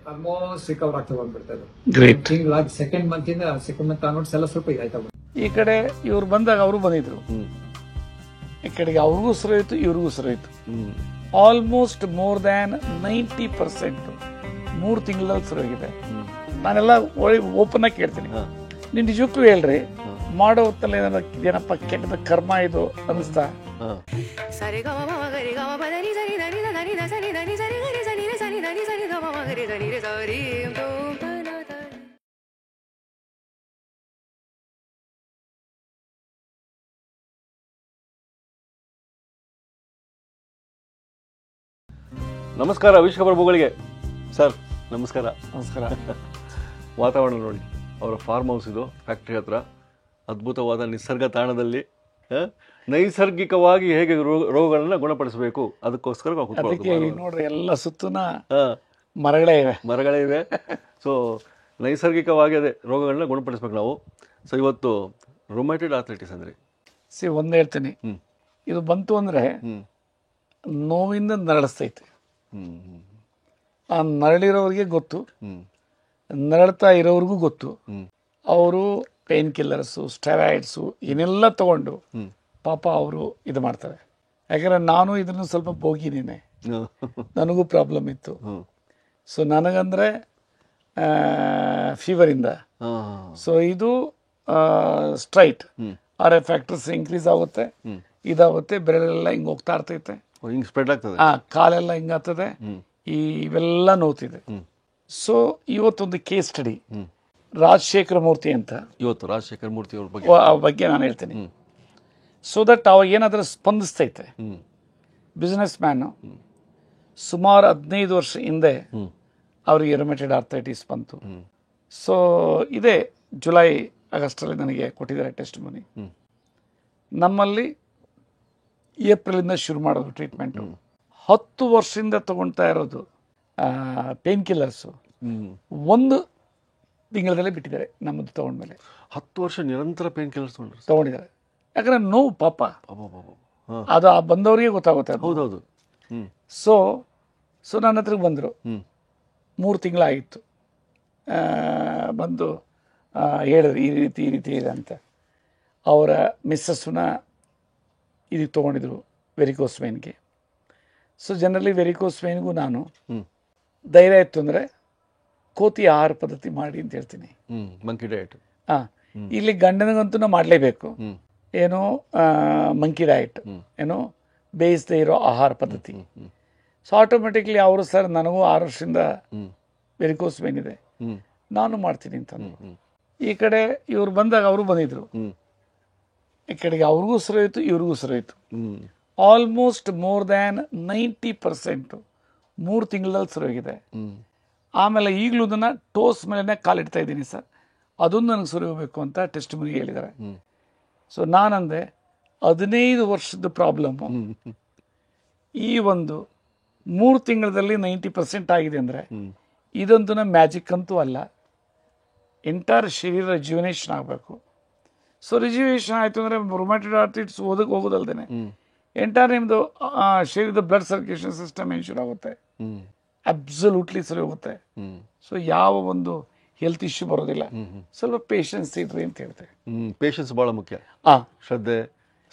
Almost recover ಆಗ್ತಾ ಬಂದ್ಬಿಡ್ತದೆ. Great. ತಿಂಗಳಾಗಿ second month onwards ಎಲ್ಲ ಸ್ವಲ್ಪ ಇದಾಯ್ತಾ. ಈ ಕಡೆ ಇವ್ರು ಬಂದಾಗ ಅವರು ಬಂದಿದ್ರು, ಈ ಕಡೆಗೆ ಅವ್ರಿಗೂ ಸರೋಯ್ತು ಇವ್ರಿಗೂ ಸರೋಯ್ತು. ಆಲ್ಮೋಸ್ಟ್ ಮೋರ್ ದ್ಯಾನ್ 90% 3 ತಿಂಗಳಲ್ಲಿ ಸರೋಗಿದೆ. ನಾನೆಲ್ಲ ಓಪನ್ ಆಗಿ ಕೇಳ್ತೀನಿ, ನೀನ್ ನಿಜಕ್ಕೂ ಹೇಳ್ರಿ ಮಾಡೋ ಹೊತ್ತಲ್ಲಿ ಏನಪ್ಪ ಕೆಟ್ಟದ ಕರ್ಮ ಇದು ಅನಿಸ್ತಾ? ನಮಸ್ಕಾರ ವೀಕ್ಷಕ ಪ್ರಭುಗಳಿಗೆ. ಸರ್ ನಮಸ್ಕಾರ. ನಮಸ್ಕಾರ. ವಾತಾವರಣ ನೋಡಿ, ಅವರ ಫಾರ್ಮ್ ಹೌಸ್ ಇದು, ಫ್ಯಾಕ್ಟ್ರಿ ಹತ್ರ, ಅದ್ಭುತವಾದ ನಿಸರ್ಗ ತಾಣದಲ್ಲಿ ನೈಸರ್ಗಿಕವಾಗಿ ಹೇಗೆ ರೋಗಗಳನ್ನ ಗುಣಪಡಿಸಬೇಕು ಅದಕ್ಕೋಸ್ಕರ ನೋಡ್ರಿ ಎಲ್ಲ ಸುತ್ತನ ಮರಗಳೇ ಇವೆ. ಸೊ ನೈಸರ್ಗಿಕವಾಗಿ ಅದೇ ರೋಗಗಳನ್ನ ಗುಣಪಡಿಸ್ಬೇಕು ನಾವು. ಸೊ ಇವತ್ತು ರುಮ್ಯಾಟಿಡ್ ಆರ್ಥ್ರೈಟಿಸ್ ಅಂದ್ರೆ ಒಂದ್ ಹೇಳ್ತೀನಿ, ಇದು ಬಂತು ಅಂದ್ರೆ ನೋವಿಂದ ನರಳಿಸ್ತೈತೆ. ಆ ನರಳಿರೋರಿಗೆ ಗೊತ್ತು, ನರಳ್ತಾ ಇರೋರ್ಗೂ ಗೊತ್ತು. ಅವರು ಪೇನ್ ಕಿಲ್ಲರ್ಸು, ಸ್ಟೆರಾಯ್ಡ್ಸು ಏನೆಲ್ಲ ತಗೊಂಡು ಪಾಪ ಅವರು ಇದು ಮಾಡ್ತಾರೆ. ಯಾಕಂದ್ರೆ ನಾನು ಇದನ್ನು ಸ್ವಲ್ಪ ಹೋಗಿದ್ದೀನಿ, ನನಗೂ ಪ್ರಾಬ್ಲಮ್ ಇತ್ತು. ಸೊ ನನಗಂದ್ರೆ ಫೀವರಿಂದ, ಸೊ ಇದು ಸ್ಟ್ರೈಟ್ ಫ್ಯಾಕ್ಟರ್ಸ್ ಇನ್ಕ್ರೀಸ್ ಆಗುತ್ತೆ, ಇದಾಗುತ್ತೆ, ಬೆರಳೆಲ್ಲ ಹಿಂಗೆ ಹೋಗ್ತಾ ಇರ್ತೈತೆ, ಸ್ಪ್ರೆಡ್ ಆಗ್ತದೆ, ಕಾಲೆಲ್ಲ ಹಿಂಗಾಗ್ತದೆ, ಇವೆಲ್ಲ ನೋವ್ತಿದೆ. ಸೊ ಇವತ್ತೊಂದು ಕೇಸ್ ಸ್ಟಡಿ, ರಾಜಶೇಖರ ಮೂರ್ತಿ ಅಂತ, ಇವತ್ತು ರಾಜಶೇಖರ ಮೂರ್ತಿ ಅವ್ರ ಬಗ್ಗೆ ನಾನು ಹೇಳ್ತೀನಿ. ಸೊ ದಟ್ ಅವಾಗ ಏನಾದ್ರೂ ಸ್ಪಂದಿಸ್ತೈತೆ. ಬಿಸ್ನೆಸ್ ಮ್ಯಾನು, ಸುಮಾರು 15 ವರ್ಷ ಹಿಂದೆ ಅವ್ರಿಗೆ ರುಮ್ಯಾಟಿಡ್ ಆರ್ಥ್ರೈಟಿಸ್ ಬಂತು. ಸೊ ಇದೇ ಜುಲೈ ಆಗಸ್ಟಲ್ಲಿ ನನಗೆ ಕೊಟ್ಟಿದ್ದಾರೆ ಟೆಸ್ಟ್ ಮನಿ. ನಮ್ಮಲ್ಲಿ ಏಪ್ರಿಲಿಂದ ಶುರು ಮಾಡೋದು ಟ್ರೀಟ್ಮೆಂಟು. 10 ವರ್ಷದಿಂದ ತಗೊಳ್ತಾ ಇರೋದು ಪೇನ್ ಕಿಲ್ಲರ್ಸು 1 ತಿಂಗಳಲ್ಲೇ ಬಿಟ್ಟಿದ್ದಾರೆ. ನಮ್ಮದು ತಗೊಂಡ್ಮೇಲೆ 10 ವರ್ಷ ನಿರಂತರ ಪೇನ್ ಕಿಲ್ಲರ್ಸ್ ತಗೊಂಡಿದ್ದಾರೆ. ಯಾಕಂದ್ರೆ ನೋವು ಪಾಪ ಅದು ಬಂದವರಿಗೆ ಗೊತ್ತಾಗುತ್ತೆ. ಹೌದೌದು. ಸೊ ನನ್ನ ಹತ್ರಕ್ಕೆ ಬಂದರು, 3 ತಿಂಗಳಾಗಿತ್ತು. ಬಂದು ಹೇಳಿದ್ರು ಈ ರೀತಿ ಇದೆ ಅಂತ. ಅವರ ಮಿಸ್ಸಸ್ಸನ್ನ ಇದಕ್ಕೆ ತೊಗೊಂಡಿದ್ರು, ವೆರಿಕೋಸ್ ವೇನ್ಗೆ. ಸೊ ಜನರಲಿ ವೆರಿಕೋಸ್ ವೇನ್ಗೂ ನಾನು ಧೈರ್ಯ ಇತ್ತು ಅಂದರೆ ಕೋತಿ ಆಹಾರ ಪದ್ಧತಿ ಮಾಡಿ ಅಂತ ಹೇಳ್ತೀನಿ. Monkey diet. ಇಲ್ಲಿ ಗಂಡನಿಗಂತೂ ನಾವು ಮಾಡಲೇಬೇಕು. ಏನೋ ಮಂಕಿ ಡಯಟ್, ಏನೋ ಬೇಯಿಸದೇ ಇರೋ ಆಹಾರ ಪದ್ಧತಿ. ಸೊ ಆಟೋಮೆಟಿಕ್ಲಿ ಅವರು ಸರ್ ನನಗೂ 6 ವರ್ಷದಿಂದ ವೆರಿಕೋಸ್ ವೇನ್ ಇದೆ, ನಾನು ಮಾಡ್ತೀನಿ ಅಂತಂದು. ಈ ಕಡೆ ಇವ್ರು ಬಂದಾಗ ಅವರು ಬಂದಿದ್ರು, ಈ ಕಡೆಗೆ ಅವ್ರಿಗೂ ಸರೋಯ್ತು ಇವ್ರಿಗೂ ಸರೋಯ್ತು. ಆಲ್ಮೋಸ್ಟ್ ಮೋರ್ ದ್ಯಾನ್ 90% 3 ತಿಂಗಳಲ್ಲಿ ಸರೋಗಿದೆ. ಆಮೇಲೆ ಈಗಲೂ ಅದನ್ನ ಟೋಸ್ ಮೇಲೆ ಕಾಲಿಡ್ತಾ ಇದ್ದೀನಿ ಸರ್, ಅದೊಂದು ನನಗೆ ಸರೋಗಬೇಕು ಅಂತ ಟೆಸ್ಟ್ ಮುಗಿ ಹೇಳಿದ್ದಾರೆ. ಸೊ ನಾನಂದೆ 15 ವರ್ಷದ ಪ್ರಾಬ್ಲಮ್ಮು ಈ ಒಂದು 3 ತಿಂಗಳಲ್ಲಿ 90% ಆಗಿದೆ ಅಂದರೆ ಇದಂತೂ ಮ್ಯಾಜಿಕ್ ಅಂತೂ ಅಲ್ಲ. ಎಂಟೈರ್ ಶರೀರ ರಿಜ್ಯುವಿನೇಷನ್ ಆಗಬೇಕು. ಸೊ ರಿಜ್ಯುವಿನೇಷನ್ ಆಯಿತು ಅಂದರೆ ರುಮ್ಯಾಟಿಡ್ ಆರ್ಥ್ರೈಟಿಸ್ ಹೋಗೋದಲ್ದೇನೆ ಎಂಟೈರ್ ನಿಮ್ಮದು ಶರೀರದ ಬ್ಲಡ್ ಸರ್ಕ್ಯುಲೇಷನ್ ಸಿಸ್ಟಮ್ ಇನ್ಶೂರ್ ಆಗುತ್ತೆ, ಅಬ್ಸಲ್ಯೂಟ್ಲಿ ಸರಿ ಹೋಗುತ್ತೆ. ಸೊ ಯಾವ ಒಂದು ಹೆಲ್ತ್ ಇಶ್ಯೂ ಬರೋದಿಲ್ಲ. ಸ್ವಲ್ಪ ಪೇಷನ್ಸ್ ಇಡ್ರಿ ಅಂತ ಹೇಳ್ತೇವೆ. ಪೇಷನ್ಸ್ ಬಹಳ ಮುಖ್ಯ.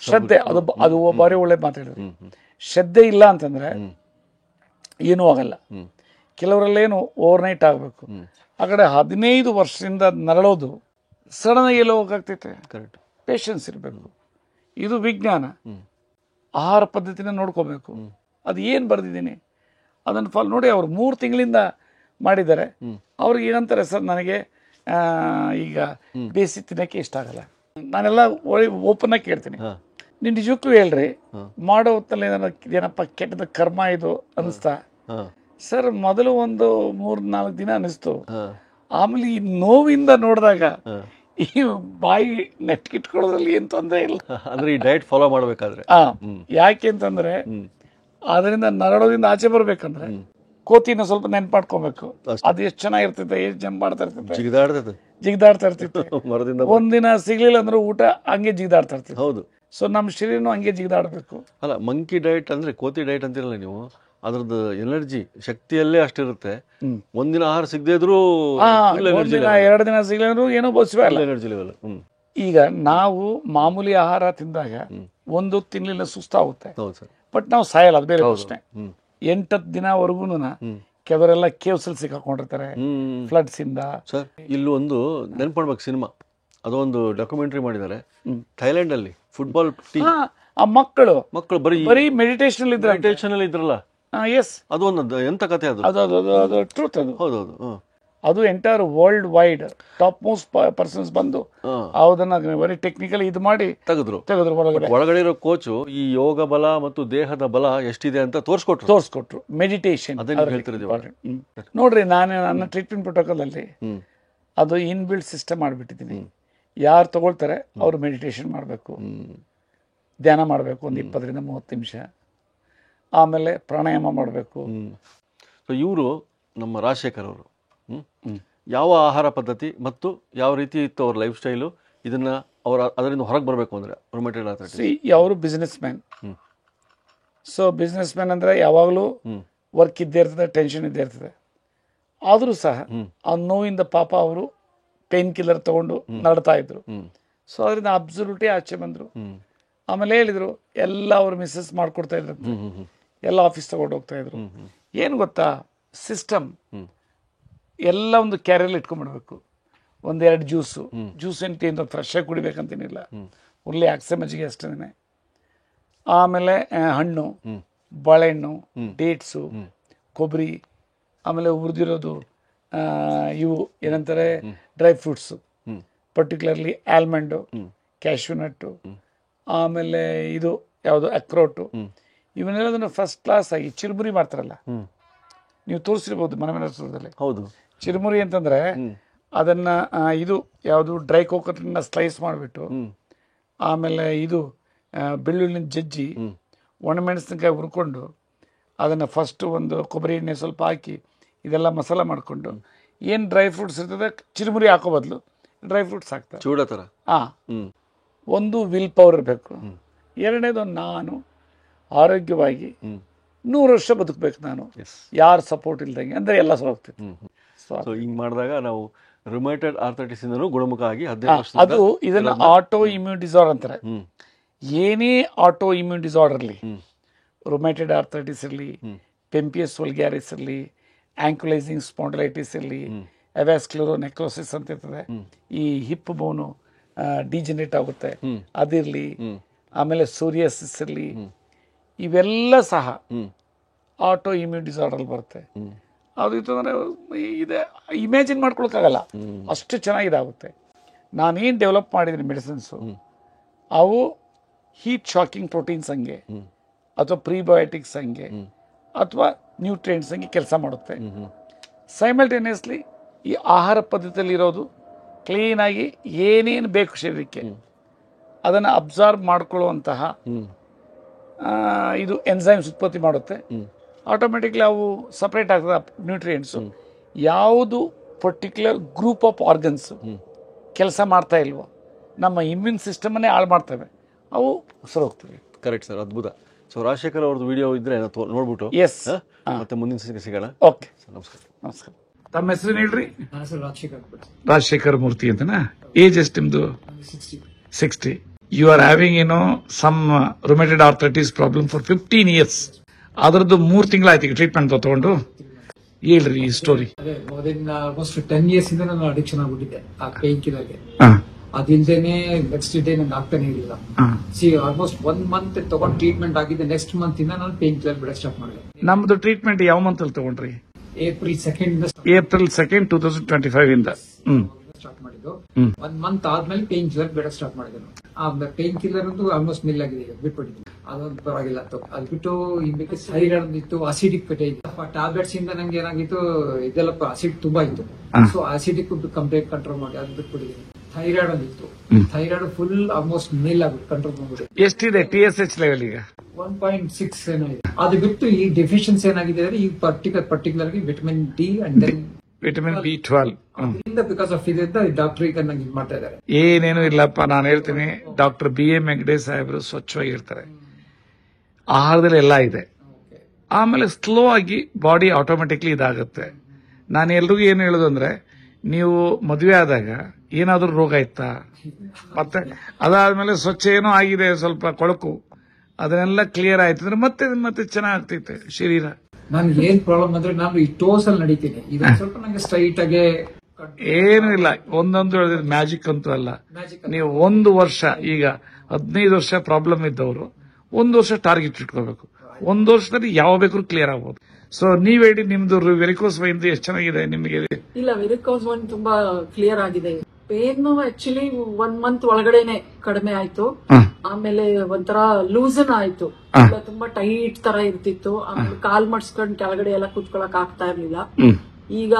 ಶ್ರದ್ಧೆ ಅದು ಬಾರಿ ಒಳ್ಳೆ ಮಾತಾಡಿದ್ರಿ. ಶ್ರದ್ಧೆ ಇಲ್ಲ ಅಂತಂದ್ರೆ ಏನೂ ಆಗಲ್ಲ. ಕೆಲವರಲ್ಲೇನು ಓವರ್ ನೈಟ್ ಆಗಬೇಕು. ಆ ಕಡೆ 15 ವರ್ಷದಿಂದ ನರಳೋದು ಸಡನ್ ಆಗಿ ಎಲ್ಲೋ ಹೋಗಾಗ್ತೈತೆ. ಕರೆಕ್ಟ್. ಪೇಷನ್ಸ್ ಇರಬೇಕು. ಇದು ವಿಜ್ಞಾನ. ಆಹಾರ ಪದ್ಧತಿನ ನೋಡ್ಕೋಬೇಕು. ಅದು ಏನು ಬರೆದಿದ್ದೀನಿ ಅದನ್ನು ಫಾಲೋ ನೋಡಿ. ಅವ್ರು 3 ತಿಂಗಳಿಂದ ಮಾಡಿದ್ದಾರೆ. ಅವ್ರಿಗೆ ಏನಂತಾರೆ ಸರ್, ನನಗೆ ಈಗ ಬೇಸಿ ತಿನ್ನಕ್ಕೆ ಇಷ್ಟ ಆಗಲ್ಲ. ನಾನೆಲ್ಲ ಓಪನ್ ಆಗಿ ಕೇಳ್ತೀನಿ, ನೀನ್ ನಿಜಕ್ಕೂ ಹೇಳ್ರಿ ಮಾಡೋ ಹೊತ್ತಲ್ಲಿ ಏನಪ್ಪ ಕೆಟ್ಟದ ಕರ್ಮ ಇದು ಅನಿಸ್ತಾ? ಸರ್ ಮೊದಲು ಒಂದು 3-4 ದಿನ ಅನಿಸ್ತು. ಆಮೇಲೆ ಈ ನೋವಿಂದ ನೋಡಿದಾಗ ಈ ಬಾಯಿ ನೆಟ್ಕಿಟ್ಕೊಳ್ಳೋದ್ರಲ್ಲಿ ಏನ್ ತೊಂದರೆ ಇಲ್ಲ. ಅಂದ್ರೆ ಈ ಡಯಟ್ ಫಾಲೋ ಮಾಡ್ಬೇಕಾದ್ರೆ ಯಾಕೆ ಅಂತಂದ್ರೆ ಅದರಿಂದ ನರಳೋದ್ರಿಂದ ಆಚೆ ಬರ್ಬೇಕಂದ್ರೆ ಕೋತಿನ ಸ್ವಲ್ಪ ನೆನ್ಪಾಡ್ಕೊಬೇಕು. ಅದು ಎಷ್ಟು ಚೆನ್ನಾಗಿರ್ತೈತೆ, ಎಷ್ಟು ಜಂಪ್ ಮಾಡ್ತಾ ಇರ್ತೈತೆ, ಜಿಗಿದಾಡ್ತಾ ಇರ್ತಿತ್ತು. ಒಂದಿನ ಸಿಗ್ಲಿಲ್ಲ ಅಂದ್ರೆ ಊಟ ಹಂಗೆ ಜಿಗಿದಾಡ್ತಾ ಇರ್ತಿತ್ತು. ಹೌದು. ಸೊ ನಮ್ಮ ಶರೀರನು ಹಂಗೆ ಜಿಗಿದಾಡ್ಬೇಕು. ಅಲ್ಲ, ಮಂಕಿ ಡಯಟ್ ಅಂದ್ರೆ ಕೋತಿ ಡಯಟ್ ಅಂತಿರಲ್ಲ ನೀವು, ಅದ್ರದ್ದು ಎನರ್ಜಿ ಶಕ್ತಿಯಲ್ಲೇ ಅಷ್ಟಿರುತ್ತೆ. ಒಂದಿನ ಆಹಾರ ಸಿಗದೆ ಇದ್ರೂ ಎರಡು ದಿನ ಸಿಗ್ಲಿದ್ರು ಏನೋ ಬೋಸಿಲ್ಲ ಎನರ್ಜಿ ಲೆವೆಲ್. ಈಗ ನಾವು ಮಾಮೂಲಿ ಆಹಾರ ತಿಂದಾಗ ಒಂದು ತಿನ್ಲಿಲ್ಲ ಸುಸ್ತಾಗುತ್ತೆ, ಹೌದು ಸರ್. ಬಟ್ ನಾವು ಸಾಯಲ್ಲ, ಅದು ಬೇರೆ ಪ್ರಶ್ನೆ. 8 ದಿನವರೆಗೂ ಕೆಲವರೆಲ್ಲ ಕೇವ್ಸ್ ಅಲ್ಲಿ ಸಿಕ್ಕಾಕೊಂಡಿರ್ತಾರೆ ಫ್ಲಡ್ಸ್ ಇಂದ. ಸರ್ ಇಲ್ಲಿ ಒಂದು ನೆನ್ಪು ಮಾಡ್ಬೇಕು, ಸಿನಿಮಾ ಅದೊಂದು ಡಾಕ್ಯುಮೆಂಟ್ರಿ ಮಾಡಿದ್ದಾರೆ ಥೈಲ್ಯಾಂಡ್ ಅಲ್ಲಿ, ಫುಟ್ಬಾಲ್ ಟೀಮ್. ಆ ಮಕ್ಕಳು ಬರೀ ಮೆಡಿಟೇಷನ್ ಇದ್ರಲ್ಲ. ಎಸ್, ಅದು ಒಂದು ಎಂತ ಕಥೆ ಅದು. ಅದು ಟ್ರೂತ್. ಅದು ಹೌದೌದು. ಅದು entire world wide top most persons ಬಂದು ಅದನ್ನ ವೆರಿ ಟೆಕ್ನಿಕಲ್ ಇದು ಮಾಡಿ ತೆಗೆದ್ರು. ಒಳಗಡೆ ಇರೋ ಕೋಚು ಈ ಯೋಗ ಬಲ ಮತ್ತು ದೇಹದ ಬಲ ಎಷ್ಟಿದೆ ಅಂತ ತೋರಿಸ್ಕೊಟ್ರು. ಮೆಡಿಟೇಷನ್ ನೋಡ್ರಿ, ನಾನು ನನ್ನ ಟ್ರೀಟ್ಮೆಂಟ್ ಪ್ರೋಟೋಕಾಲ್ ಅಲ್ಲಿ ಅದು ಇನ್ಬಿಲ್ಡ್ ಸಿಸ್ಟಮ್ ಮಾಡಿಬಿಟ್ಟಿದ್ದೀನಿ. ಯಾರು ತಗೊಳ್ತಾರೆ ಅವರು ಮೆಡಿಟೇಷನ್ ಮಾಡಬೇಕು, ಧ್ಯಾನ ಮಾಡಬೇಕು ಒಂದು 20 ರಿಂದ 30 ನಿಮಿಷ, ಆಮೇಲೆ ಪ್ರಾಣಾಯಾಮ ಮಾಡಬೇಕು. ಇವರು ನಮ್ಮ ರಾಜಶೇಖರ್ ಅವರು ಯಾವ ಆಹಾರ ಪದ್ಧತಿ ಮತ್ತು ಯಾವ ರೀತಿ ಇತ್ತು ಅವ್ರ ಲೈಫ್ ಸ್ಟೈಲು, ಇದನ್ನ ಅದರಿಂದ ಹೊರಗೆ ಬರಬೇಕು ಅಂದ್ರೆ ರುಮೆಟೆಡ್ ಆರ್ಥರೈಟಿಸ್. ಅವರು business man. So business man ಅಂದ್ರೆ ಯಾವಾಗಲೂ ವರ್ಕ್ ಇದ್ದೇ ಇರ್ತದೆ, ಟೆನ್ಷನ್ ಇದ್ದೇ ಇರ್ತದೆ. ಆದರೂ ಸಹ ಆ ನೋವಿಂದ ಪಾಪ ಅವರು ಪೇನ್ ಕಿಲ್ಲರ್ ತಗೊಂಡು ನಡ್ತಾ ಇದ್ರು. ಸೊ ಅದರಿಂದ ಅಬ್ಸಲ್ಯೂಟ್ಲಿ ಆಚೆ ಬಂದ್ರು. ಆಮೇಲೆ ಹೇಳಿದ್ರು ಎಲ್ಲ ಅವ್ರ ಮಿಸ್ಸಸ್ ಮಾಡ್ಕೊಡ್ತಾ ಇದ್ರು, ಎಲ್ಲ ಆಫೀಸ್ ತಗೊಂಡು ಹೋಗ್ತಾ ಇದ್ರು. ಏನು ಗೊತ್ತಾ, ಸಿಸ್ಟಮ್ ಎಲ್ಲ ಒಂದು ಕ್ಯಾರಿಯಲ್ಲಿ ಇಟ್ಕೊಂಡ್ಬಿಡ್ಬೇಕು. 1-2 ಜ್ಯೂಸ್ ಏನು ಫ್ರೆಶ್ ಆಗಿ ಕುಡಿಬೇಕಂತೇನಿಲ್ಲ, ಒಳ್ಳೆ ಅಗಸೆ ಮಜ್ಜಿಗೆ ಅಷ್ಟೇ. ಆಮೇಲೆ ಹಣ್ಣು, ಬಾಳೆಹಣ್ಣು, ಡೇಟ್ಸು, ಕೊಬ್ಬರಿ, ಆಮೇಲೆ ಹುರಿದಿರೋದು ಇವು ಏನಂತಾರೆ dry fruits, particularly almond, cashew nut, ಆಮೇಲೆ ಇದು ಯಾವುದು ಅಕ್ರೋಟು, ಇವನ್ನೆಲ್ಲದನ್ನು ಫಸ್ಟ್ ಕ್ಲಾಸ್ ಆಗಿ ಚಿರುಮುರಿ ಮಾಡ್ತಾರಲ್ಲ, ನೀವು ತೋರಿಸಿರ್ಬೋದು ಮನೆ. ಹೌದು, ಚಿರುಮುರಿ ಅಂತಂದ್ರೆ ಅದನ್ನ ಇದು ಯಾವುದು ಡ್ರೈ ಕೋಕೋನಟ್ನ ಸ್ಲೈಸ್ ಮಾಡಿಬಿಟ್ಟು, ಆಮೇಲೆ ಇದು ಬೆಳ್ಳುಳ್ಳಿನ ಜಜ್ಜಿ, ಒಣಮೆಣಸಿನಕಾಯಿ ಹುರ್ಕೊಂಡು, ಅದನ್ನು ಫಸ್ಟ್ ಒಂದು ಕೊಬ್ಬರಿ ಎಣ್ಣೆ ಸ್ವಲ್ಪ ಹಾಕಿ ಇದೆಲ್ಲ ಮಸಾಲ ಮಾಡಿಕೊಂಡು ಏನು ಡ್ರೈ ಫ್ರೂಟ್ಸ್ ಇರ್ತದೆ ಚಿರುಮುರಿ ಹಾಕೋ ಬದಲು ಡ್ರೈ ಫ್ರೂಟ್ಸ್ ಹಾಕ್ತಾರೆ ಚೂಡ ಥರ. ಒಂದು ವಿಲ್ ಪವರ್ ಇರಬೇಕು. ಎರಡನೇದು ನಾನು ಆರೋಗ್ಯವಾಗಿ 100 ವರ್ಷ ಬದುಕಬೇಕು, ನಾನು ಯಾರು ಸಪೋರ್ಟ್ ಇಲ್ದಂಗೆ ಅಂದ್ರೆ ಎಲ್ಲ ಹೋಗ್ತಿತ್ತು. ಸೊ ಹಿಂಗೆ ಮಾಡಿದಾಗ ನಾವು ರುಮೆಟೆಡ್ ಆರ್ಥರೈಟಿಸ್ ಇಂದನೂ ಗುಣಮುಖ ಆಗಿ 15 ವರ್ಷ. ಅದು ಇದನ್ನ ಆಟೋ ಇಮ್ಯೂನ್ ಡಿಸಾರ್ಡರ್ ಅಂತಾರೆ. ಏನೇ ಆಟೋ ಇಮ್ಯೂನ್ ಡಿಸಾರ್ಡರ್ ಇರಲಿ, ರುಮೆಟೆಡ್ ಆರ್ಥರೈಟಿಸ್ ಇರಲಿ, ಪೆಂಪಿಯಸ್ ವಲ್ಗ್ಯಾರಿಸ್ ಇರಲಿ, ಆಂಕ್ಯುಲೈಸಿಂಗ್ ಸ್ಪಾಂಡಿಲೈಟಿಸ್ ಇರಲಿ, ಅವ್ಯಾಸ್ಕ್ಯುಲರ್ ನೆಕ್ರೋಸಿಸ್ ಅಂತ ಇರ್ತದೆ, ಈ ಹಿಪ್ ಬೋನು ಡಿಜೆನರೇಟ್ ಆಗುತ್ತೆ ಅದಿರಲಿ, ಆಮೇಲೆ ಸೋರಿಯಾಸಿಸ್ ಇರಲಿ, ಇವೆಲ್ಲ ಸಹ ಆಟೋ ಇಮ್ಯೂನ್ ಡಿಸಾರ್ಡರ್ ಬರುತ್ತೆ. ಅದು ಇತ್ತು ಅಂದರೆ ಇದೆ ಇಮ್ಯಾಜಿನ್ ಮಾಡ್ಕೊಳಕ್ಕಾಗಲ್ಲ, ಅಷ್ಟು ಚೆನ್ನಾಗಿದಾಗುತ್ತೆ. ನಾನೇನು ಡೆವಲಪ್ ಮಾಡಿದ್ದೀನಿ ಮೆಡಿಸಿನ್ಸು, ಅವು ಹೀಟ್ ಶಾಕಿಂಗ್ ಪ್ರೋಟೀನ್ಸ್ ಹಂಗೆ ಅಥವಾ ಪ್ರೀಬಯೋಟಿಕ್ಸ್ ಹಂಗೆ ಅಥವಾ ನ್ಯೂಟ್ರಿಯೆಂಟ್ಸ್ ಹಂಗೆ ಕೆಲಸ ಮಾಡುತ್ತೆ. ಸೈಮಲ್ಟೇನಿಯಸ್ಲಿ ಈ ಆಹಾರ ಪದ್ಧತಿಯಲ್ಲಿರೋದು ಕ್ಲೀನಾಗಿ ಏನೇನು ಬೇಕು ಶರೀರಕ್ಕೆ ಅದನ್ನು ಅಬ್ಸಾರ್ಬ್ ಮಾಡ್ಕೊಳ್ಳುವಂತಹ ಇದು ಎನ್ಸೈಮ್ಸ್ ಉತ್ಪತ್ತಿ ಮಾಡುತ್ತೆ. ಆಟೋಮೆಟಿಕ್ಲಿ ಅವು ಸಪ್ರೇಟ್ ಆಗ್ತದೆ ನ್ಯೂಟ್ರಿಯೆಂಟ್ಸು. ಯಾವುದು ಪರ್ಟಿಕ್ಯುಲರ್ ಗ್ರೂಪ್ ಆಫ್ ಆರ್ಗನ್ಸ್ ಕೆಲಸ ಮಾಡ್ತಾ ಇಲ್ವೋ, ನಮ್ಮ ಇಮ್ಯೂನ್ ಸಿಸ್ಟಮನ್ನೇ ಹಾಳು ಮಾಡ್ತವೆ, ಅವು ಸರಿ ಹೋಗ್ತವೆ. ಕರೆಕ್ಟ್ ಸರ್, ಅದ್ಭುತ. ಸೊ ರಾಜಶೇಖರ್ ಅವ್ರದ್ದು ವಿಡಿಯೋ ಇದ್ರೆ ನೋಡ್ಬಿಟ್ಟು ಎಸ್ ಮತ್ತೆ ಮುಂದಿನ ಸಿಗೋಣ. ಓಕೆ, ನಮಸ್ಕಾರ. ನಮಸ್ಕಾರ. ತಮ್ಮ ಹೆಸರು ಹೇಳ್ರಿ? ರಾಜಶೇಖರ್ ಮೂರ್ತಿ ಅಂತನಾ? ಏಜ್ ಎಷ್ಟು ನಿಮ್ದು? 60. You are having, some rheumatoid arthritis problem for 15 years. ಅದರದ್ದು 3 ತಿಂಗಳಾಯ್ತು ಟ್ರೀಟ್ಮೆಂಟ್ ತಗೊಂಡು. ಹೇಳ್ರಿ ಈ ಸ್ಟೋರಿ. ಆಲ್ಮೋಸ್ಟ್ 10 years ಇಂದ ನಾನು ಅಡಿಕ್ಷನ್ ಆಗ್ಬಿಟ್ಟಿದ್ದೆ ಆ ಪೇನ್ ಕಿಲ್ಲರ್ಗೆ. ಅದಿಲ್ದೇನೆ ನೆಕ್ಸ್ಟ್ ಡೇ ನಂಗೆ ಆಗ್ತಾನೆ ಇರಲಿಲ್ಲ. ಆಲ್ಮೋಸ್ಟ್ 1 month ತಗೊಂಡು ಟ್ರೀಟ್ಮೆಂಟ್ ಆಗಿದ್ದೆ. ನೆಕ್ಸ್ಟ್ ಮಂತ್ ಇಂದ ನಾನು ಪೇನ್ ಕಿಲ್ಲರ್ ಬಿಡಕ್ ಸ್ಟಾರ್ಟ್ ಮಾಡಿದೆ. ನಮ್ದು ಟ್ರೀಟ್ಮೆಂಟ್ ಯಾವ ಮಂತ್ ಅಲ್ಲಿ ತಗೊಂಡ್ರಿ? April 2nd 2025 ಇಂದ ಸ್ಟಾರ್ಟ್ ಮಾಡಿದ್ದು. 1 month ಆದ್ಮೇಲೆ ಪೇನ್ ಕಿಲ್ಲರ್ ಬೇಡ ಸ್ಟಾರ್ಟ್ ಮಾಡಿದೆ. ಆ ಪೇನ್ ಕಿಲ್ಲರ್ ಅಂತೂ ಆಲ್ಮೋಸ್ಟ್ ಮಿಲ್ ಆಗಿದೆ, ಬಿಟ್ಬಿಟ್ಟಿದ್ದೆ. ಅದೊಂದು ಪರವಾಗಿಲ್ಲ. ಅದು ಬಿಟ್ಟು ಇದಕ್ಕೆ ಥೈರಾಯ್ಡ್ ಇತ್ತು, ಅಸಿಡಿಕ್ ಪೇಟೆ ಇತ್ತು. ಟ್ಯಾಬ್ಲೆಟ್ಸ್ ಇಂದ ನಂಗೆ ಏನಾಗಿತ್ತು, ಇದೆಲ್ಲ ಅಸಿಡ್ ತುಂಬಾ ಇತ್ತು. ಸೊ ಅಸಿಡಿಕ್ ಕಂಪ್ಲೀಟ್ ಕಂಟ್ರೋಲ್ ಮಾಡಿ ಅದು ಬಿಟ್ಬಿಟ್ಟಿದ್ದೀನಿ. ಥೈರಾಯ್ಡ್ ಒಂದಿತ್ತು, ಥೈರಾಯ್ಡ್ ಫುಲ್ ಆಲ್ಮೋಸ್ಟ್ ಮಿಲ್ ಆಗ್ಬಿಟ್ಟು ಕಂಟ್ರೋಲ್ ಮಾಡ್ಬಿಟ್ಟು. ಎಷ್ಟಿದೆ TSH ಲೆವೆಲ್ ಈಗ? 1.6 ಏನೋ ಇದೆ. ಅದು ಬಿಟ್ಟು ಈ ಡೆಫಿಷಿಯನ್ಸಿ ಏನಾಗಿದೆ ಅಂದ್ರೆ ಈ particular vitamin D and then vitamin B12. Because of ಇದರಿಂದ ಡಾಕ್ಟರ್ ಈಗ ನಂಗೆ ಇದು ಮಾಡ್ತಾ ಇದ್ದಾರೆ. ಏನೇನು ಇಲ್ಲಪ್ಪ, ನಾನು ಹೇಳ್ತೀನಿ, ಡಾಕ್ಟರ್ BM ಹೆಗ್ಡೆ ಸಾಹೇಬರು ಸ್ವಚ್ಛವಾಗಿರ್ತಾರೆ. ಆಹಾರದಲ್ಲಿ ಎಲ್ಲ ಇದೆ. ಆಮೇಲೆ ಸ್ಲೋ ಆಗಿ ಬಾಡಿ ಆಟೋಮೆಟಿಕ್ಲಿ ಇದಾಗುತ್ತೆ. ನಾನು ಎಲ್ರಿಗೂ ಏನು ಹೇಳೋದು ಅಂದ್ರೆ, ನೀವು ಮದುವೆ ಆದಾಗ ಏನಾದ್ರೂ ರೋಗ ಇತ್ತಾ, ಮತ್ತೆ ಅದಾದ್ಮೇಲೆ ಸ್ವಚ್ಛ ಏನೋ ಆಗಿದೆ, ಸ್ವಲ್ಪ ಕೊಳಕು, ಅದನ್ನೆಲ್ಲ ಕ್ಲಿಯರ್ ಆಯ್ತು ಅಂದ್ರೆ ಮತ್ತೆ ಚೆನ್ನಾಗ್ತೈತೆ ಶರೀರ. ನನ್ಗೆ ಏನ್ ಪ್ರಾಬ್ಲಮ್ ಅಂದ್ರೆ ನಾನು ಈ ಟೋಸ್ ಅಲ್ಲಿ ನಡೀತೀನಿ, ಇದು ಸ್ವಲ್ಪ ನಂಗೆ ಸ್ಟ್ರೈಟ್ ಆಗಿ ಏನು ಇಲ್ಲ. ಒಂದೊಂದು ಹೇಳಿದ್ರೆ ಮ್ಯಾಜಿಕ್ ಅಂತೂ ಅಲ್ಲ. ನೀವು 1 ವರ್ಷ, ಈಗ 15 ವರ್ಷ ಪ್ರಾಬ್ಲಮ್ ಇದ್ದವರು 1 ವರ್ಷ ಟಾರ್ಗೆಟ್ ಇಟ್ಕೋಬೇಕು. 1 ವರ್ಷದಲ್ಲಿ ಯಾವ ಬೇಕಾದ್ರೂ ಕ್ಲಿಯರ್ ಆಗ್ಬೋದು. ಸೊ ನೀವ್ ಹೇಳಿ, ನಿಮ್ದು ವೆರಿಕೋಸ್ ವೈನ್ ಎಷ್ಟು ಚೆನ್ನಾಗಿದೆ ನಿಮಗೆ? ಇಲ್ಲ, ವೆರಿಕೋಸ್ ವೈನ್ ತುಂಬಾ ಕ್ಲಿಯರ್ ಆಗಿದೆ. ಪೇನ್ ಆಕ್ಚುಲಿ 1 ಮಂತ್ ಒಳಗಡೆನೆ ಕಡಿಮೆ ಆಯ್ತು. ಆಮೇಲೆ ಒಂಥರ ಲೂಸನ್ ಆಯ್ತು, ತುಂಬಾ ಟೈಟ್ ತರ ಇರ್ತಿತ್ತು. ಆಮೇಲೆ ಕಾಲ್ ಮಡ್ಸ್ಕೊಂಡ್ ಕೆಳಗಡೆ ಎಲ್ಲ ಕೂತ್ಕೊಳಕ್ ಆಗ್ತಾ ಇರ್ಲಿಲ್ಲ. ಈಗ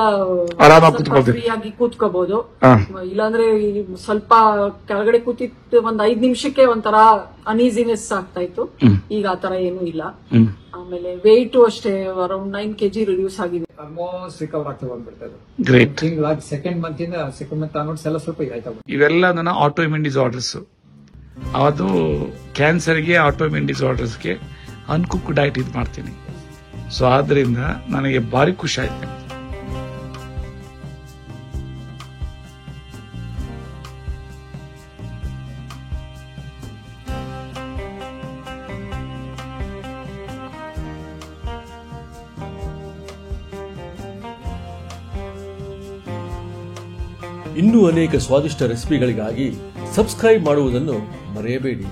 ಫ್ರೀ ಆಗಿ ಕೂತ್ಕೋಬಹುದು. ಇಲ್ಲಾಂದ್ರೆ ಸ್ವಲ್ಪ ಕೆಳಗಡೆ ಕೂತಿತ್ತು ಒಂದ್ 5 ನಿಮಿಷಕ್ಕೆ ಒಂಥರ ಅನ್ಈಸಿನೆಸ್ ಆಗ್ತಾ ಇತ್ತು. ಈಗ ಆತರ ಏನೂ ಇಲ್ಲ. ಆಮೇಲೆ ವೆಯ್ಟ್ ಅಷ್ಟೇ ಅರೌಂಡ್ 9 kg ರಿಡ್ಯೂಸ್ ಆಗಿದೆ. ಆಲ್ಮೋಸ್ಟ್ ರಿಕವರ್ ಆಗ್ತಾ ಬಂದ್ಬಿಡ್ತದೆ. ಗ್ರೇಟ್. ಸೆಕೆಂಡ್ ಮಂತ್ ಆನ್ವರ್ಡ್ಸ್ ಎಲ್ಲ ಸ್ವಲ್ಪ ಇದಾಯ್ತಾ. ಇವೆಲ್ಲ ನನ್ನ ಆಟೋಇಮ್ಯೂನ್ ಡಿಸಾರ್ಡರ್ಸ್. ಅದು ಕ್ಯಾನ್ಸರ್ಗೆ, ಆಟೋಇಮ್ಯೂನ್ ಡಿಸಾರ್ಡರ್ಸ್ಗೆ ಅನ್ಕುಕ್ ಡಯಟ್ ಇದು ಮಾಡ್ತೀನಿ. ಸೊ ಆದ್ರಿಂದ ನನಗೆ ಭಾರಿ ಖುಷಿ ಆಯ್ತು. ಇನ್ನೂ ಅನೇಕ ಸ್ವಾದಿಷ್ಟ ರೆಸಿಪಿಗಳಿಗಾಗಿ ಸಬ್ಸ್ಕ್ರೈಬ್ ಮಾಡುವುದನ್ನು ಮರೆಯಬೇಡಿ.